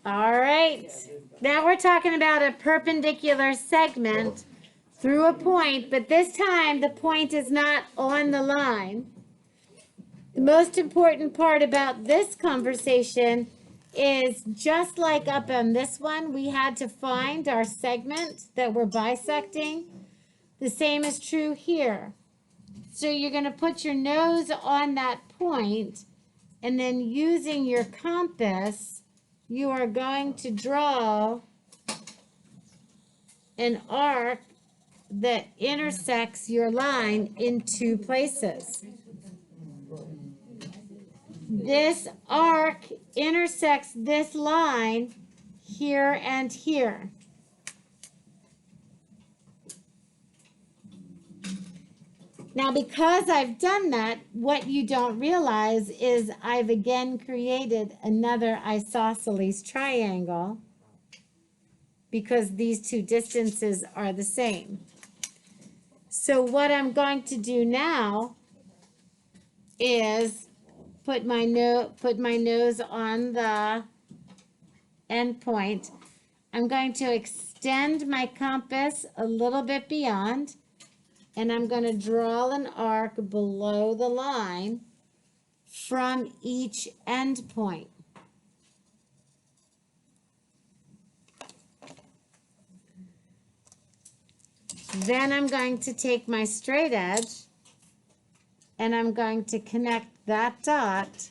All right. Now we're talking about a perpendicular segment through a point, but this time the point is not on the line. The most important part about this conversation is just like up on this one, we had to find our segment that we're bisecting. The same is true here. So you're going to put your nose on that point, and then using your compass, you are going to draw an arc that intersects your line in two places. This arc intersects this line here and here. Now, because I've done that, what you don't realize is I've again created another isosceles triangle because these two distances are the same. So what I'm going to do now is put my nose on the end point. I'm going to extend my compass a little bit beyond, and I'm going to draw an arc below the line from each end point. Then I'm going to take my straight edge and I'm going to connect that dot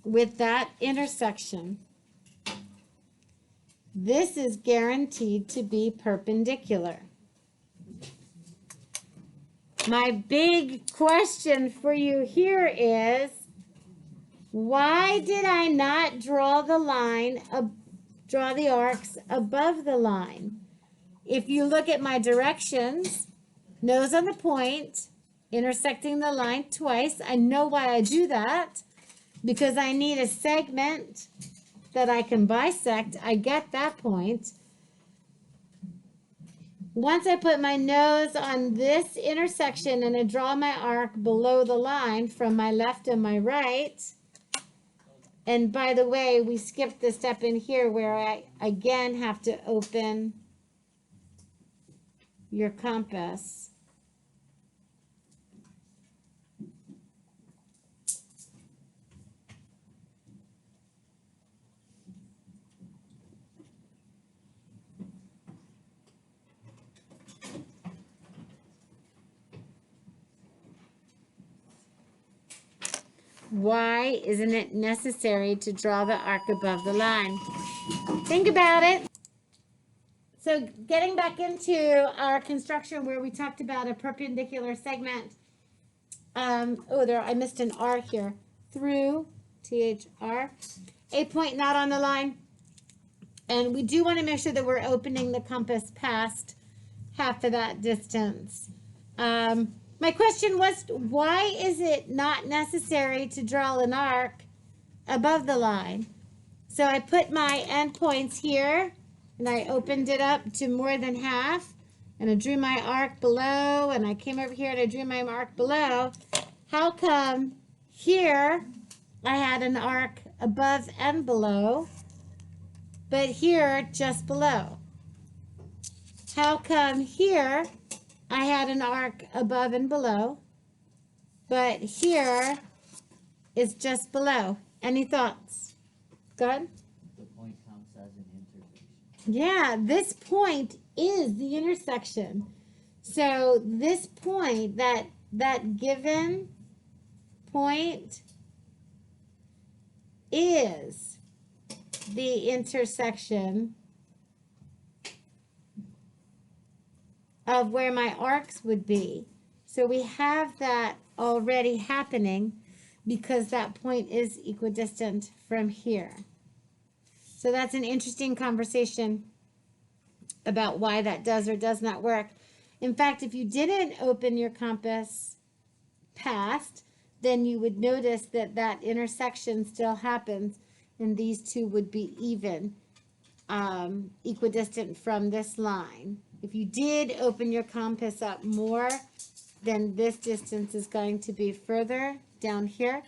with that intersection. This is guaranteed to be perpendicular. My big question for you here is, why did I not draw the line, draw the arcs above the line? If you look at my directions, nose on the point, intersecting the line twice. I know why I do that, because I need a segment that I can bisect. I get that point. Once I put my nose on this intersection and I draw my arc below the line from my left and my right, and by the way, we skipped the step in here where I again have to open your compass. Why isn't it necessary to draw the arc above the line? Think about it. So getting back into our construction where we talked about a perpendicular segment. I missed an R here. Through, T-H-R, a point not on the line. And we do want to make sure that we're opening the compass past half of that distance. My question was, why is it not necessary to draw an arc above the line? So I put my endpoints here, and I opened it up to more than half, and I drew my arc below, and I came over here and I drew my arc below. How come here I had an arc above and below, but here just below? How come here I had an arc above and below, but here is just below? Any thoughts? Good? The point counts as an intersection. Yeah, this point is the intersection. So this point, that given point is the intersection of where my arcs would be. So we have that already happening because that point is equidistant from here. So that's an interesting conversation about why that does or does not work. In fact, if you didn't open your compass past, then you would notice that that intersection still happens, and these two would be even, equidistant from this line. If you did open your compass up more, then this distance is going to be further down here.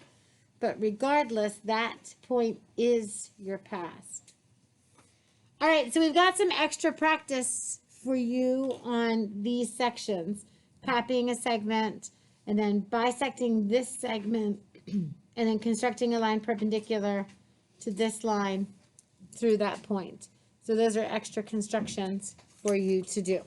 but regardless, that point is your past. All right, so we've got some extra practice for you on these sections. Copying a segment, and then bisecting this segment, and then constructing a line perpendicular to this line through that point. So those are extra constructions for you to do.